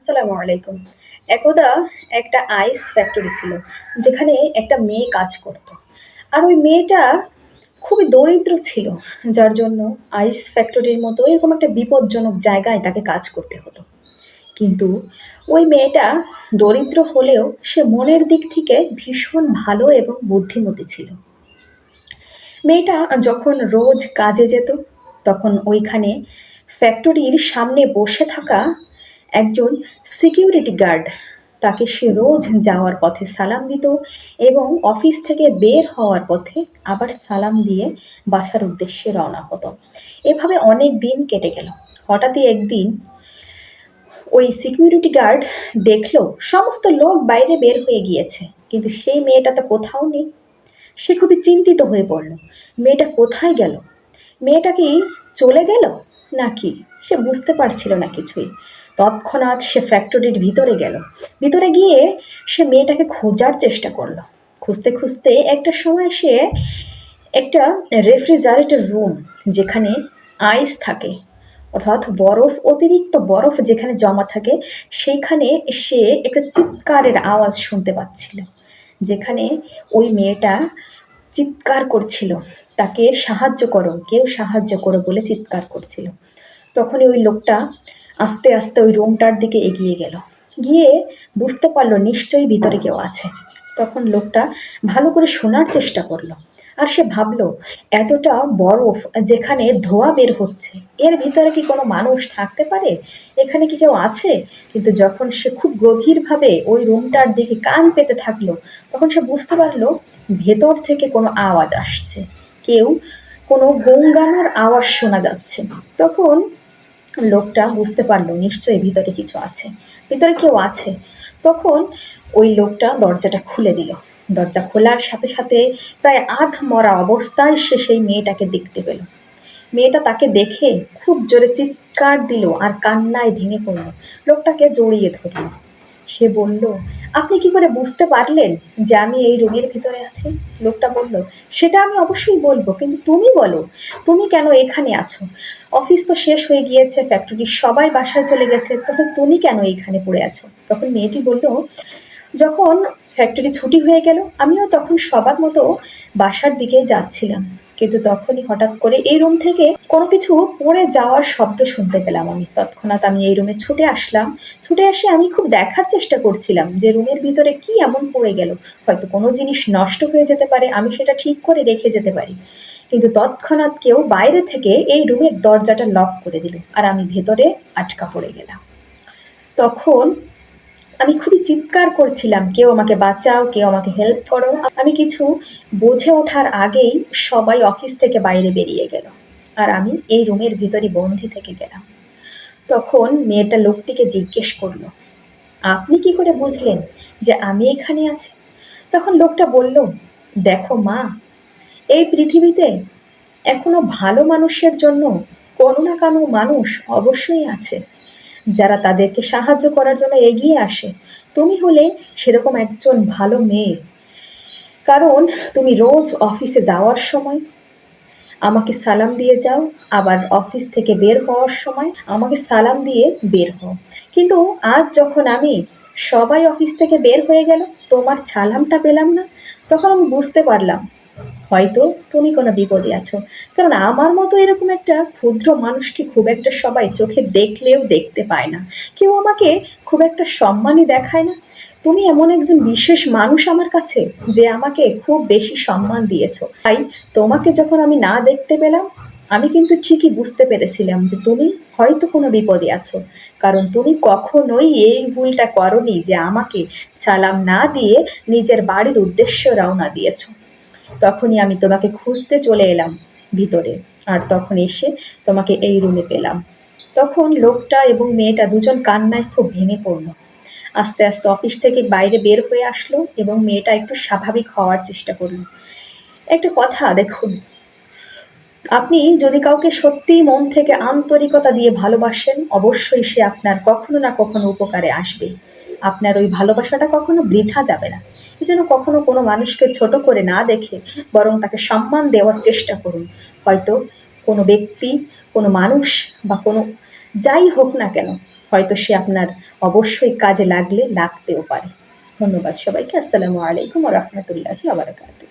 আসসালামু আলাইকুম। একদা একটা আইস ফ্যাক্টরি ছিল, যেখানে একটা মেয়ে কাজ করত। আর ওই মেয়েটা খুবই দরিদ্র ছিল, যার জন্য আইস ফ্যাক্টরির মতো এরকম একটা বিপজ্জনক জায়গায় তাকে কাজ করতে হতো। কিন্তু ওই মেয়েটা দরিদ্র হলেও সে মনের দিক থেকে ভীষণ ভালো এবং বুদ্ধিমতী ছিল। মেয়েটা যখন রোজ কাজে যেত, তখন ওইখানে ফ্যাক্টরির সামনে বসে থাকা একজন সিকিউরিটি গার্ড তাকে সে রোজ যাওয়ার পথে সালাম দিত, এবং অফিস থেকে বের হওয়ার পথে আবার সালাম দিয়ে বাসার উদ্দেশ্যে রওনা হতো। এভাবে অনেক দিন কেটে গেল। হঠাৎই একদিন ওই সিকিউরিটি গার্ড দেখলো সমস্ত লোক বাইরে বের হয়ে গিয়েছে, কিন্তু সেই মেয়েটা তো কোথাও নেই। সে খুবই চিন্তিত হয়ে পড়ল। মেয়েটা কোথায় গেল? মেয়েটা কি চলে গেল নাকি? সে বুঝতে পারছিল না কিছুই। তৎক্ষণাৎ সে ফ্যাক্টরির ভিতরে গেল। ভিতরে গিয়ে সে মেয়েটাকে খোঁজার চেষ্টা করলো। খুঁজতে খুঁজতে একটা সময় সে একটা রেফ্রিজারেটর রুম, যেখানে আইস থাকে, অর্থাৎ বরফ, অতিরিক্ত বরফ যেখানে জমা থাকে, সেইখানে সে একটা চিৎকারের আওয়াজ শুনতে পাচ্ছিল, যেখানে ওই মেয়েটা চিৎকার করছিল, তাকে সাহায্য করো, কেউ সাহায্য করো বলে চিৎকার করছিল। তখনই ওই লোকটা আস্তে আস্তে ওই রুমটার দিকে এগিয়ে গেল। গিয়ে বুঝতে পারলো নিশ্চয়ই ভিতরে কেউ আছে। তখন লোকটা ভালো করে শোনার চেষ্টা করলো। আর সে ভাবলো, এতটা বরফ যেখানে ধোঁয়া বের হচ্ছে, এর ভিতরে কি কোনো মানুষ থাকতে পারে? এখানে কি কেউ আছে? কিন্তু যখন সে খুব গভীরভাবে ওই রুমটার দিকে কান পেতে থাকলো, তখন সে বুঝতে পারলো ভেতর থেকে কোনো আওয়াজ আসছে। কেউ কোনো গঙ্গানোর আওয়াজ শোনা যাচ্ছে। তখন লোকটা বুঝতে পারলো নিশ্চয়ই ভিতরে কিছু আছে, ভিতরে কেউ আছে। তখন ওই লোকটা দরজাটা খুলে দিল। দরজা খোলার সাথে সাথে প্রায় আধ মরা অবস্থায় সে সেই মেয়েটাকে দেখতে পেল। মেয়েটা তাকে দেখে খুব জোরে চিৎকার দিল আর কান্নায় ভেঙে পড়ল। লোকটাকে জড়িয়ে ধরল। সে বলল, আপনি কি করে বুঝতে পারলেন যে আমি এই রুমের ভিতরে আছি? লোকটা বলল, সেটা আমি অবশ্যই বলবো, কিন্তু তুমি বলো, তুমি কেন এখানে আছো? অফিস তো শেষ হয়ে গিয়েছে, ফ্যাক্টরির সবাই বাসায় চলে গেছে, তখন তুমি কেন এইখানে পড়ে আছো? তখন মেয়েটি বলল, যখন ফ্যাক্টরি ছুটি হয়ে গেল, আমিও তখন সবার মতো বাসার দিকেই যাচ্ছিলাম, কিন্তু তখনই হঠাৎ করে এই রুম থেকে কোনো কিছু পড়ে যাওয়ার শব্দ শুনতে পেলাম। আমি তৎক্ষণাৎ আমি এই রুমে ছুটে আসলাম। ছুটে এসে আমি খুব দেখার চেষ্টা করছিলাম যে রুমের ভিতরে কি এমন পড়ে গেল। হয়তো কোনো জিনিস নষ্ট হয়ে যেতে পারে, আমি সেটা ঠিক করে রেখে যেতে পারি। কিন্তু তৎক্ষণাৎ কেউ বাইরে থেকে এই রুমের দরজাটা লক করে দিল, আর আমি ভেতরে আটকা পড়ে গেলাম। তখন আমি খুবই চিৎকার করছিলাম, কেউ আমাকে বাঁচাও, কেউ আমাকে হেল্প করো। আমি কিছু বুঝে ওঠার আগেই সবাই অফিস থেকে বাইরে বেরিয়ে গেল, আর আমি এই রুমের ভিতরই বন্দি থেকে গেলাম। তখন মেয়েটা লোকটিকে জিজ্ঞেস করলো, আপনি কি করে বুঝলেন যে আমি এখানে আছি? তখন লোকটা বলল, দেখো মা, এই পৃথিবীতে এখনো ভালো মানুষের জন্য কোনো না কোনো মানুষ অবশ্যই আছে, যারা তাদেরকে সাহায্য করার জন্য এগিয়ে আসে। তুমি হলে সেরকম একজন ভালো মেয়ে, কারণ তুমি রোজ অফিসে যাওয়ার সময় আমাকে সালাম দিয়ে যাও, আবার অফিস থেকে বের হওয়ার সময় আমাকে সালাম দিয়ে বের হও। কিন্তু আজ যখন আমি সবাই অফিস থেকে বের হয়ে গেল, তোমার সালামটা পেলাম না। তখন আমি বুঝতে পারলাম হয়তো তুমি কোনো বিপদে আছো, কারণ আমার মতো এরকম একটা ক্ষুদ্র মানুষকে খুব একটা সবাই চোখে দেখলেও দেখতে পায় না, কেউ আমাকে খুব একটা সম্মানই দেখায় না। তুমি এমন একজন বিশেষ মানুষ আমার কাছে, যে আমাকে খুব বেশি সম্মান দিয়েছো। তাই তোমাকে যখন আমি না দেখতে পেলাম, আমি কিন্তু ঠিকই বুঝতে পেরেছিলাম যে তুমি হয়তো কোনো বিপদে আছো, কারণ তুমি কখনোই এই ভুলটা করনি যে আমাকে সালাম না দিয়ে নিজের বাড়ির উদ্দেশ্যে রওনা দিয়েছো। তখনই আমি তোমাকে খুঁজতে চলে এলাম ভিতরে, আর তখন এসে তোমাকে এই রুমে পেলাম। তখন লোকটা এবং মেয়েটা দুজন কান্নায় খুব ভেঙে পড়ল। আস্তে আস্তে অফিস থেকে বাইরে বের হয়ে আসলো, এবং মেয়েটা একটু স্বাভাবিক হওয়ার চেষ্টা করলো। একটা কথা দেখুন, আপনি যদি কাউকে সত্যিই মন থেকে আন্তরিকতা দিয়ে ভালোবাসেন, অবশ্যই সে আপনার কখনো না কখনো উপকারে আসবে। আপনার ওই ভালোবাসাটা কখনো বৃথা যাবে না। এজন্য কখনো কোনো মানুষকে ছোট করে না দেখে বরং তাকে সম্মান দেওয়ার চেষ্টা করুন। হয়তো কোনো ব্যক্তি, কোনো মানুষ বা কোনো যাই হোক না কেন, হয়তো সে আপনার অবশ্যই কাজে লাগতেও পারে। ধন্যবাদ সবাইকে। আসসালামু আলাইকুম ওয়া রাহমাতুল্লাহি ওয়া বারাকাতুহু।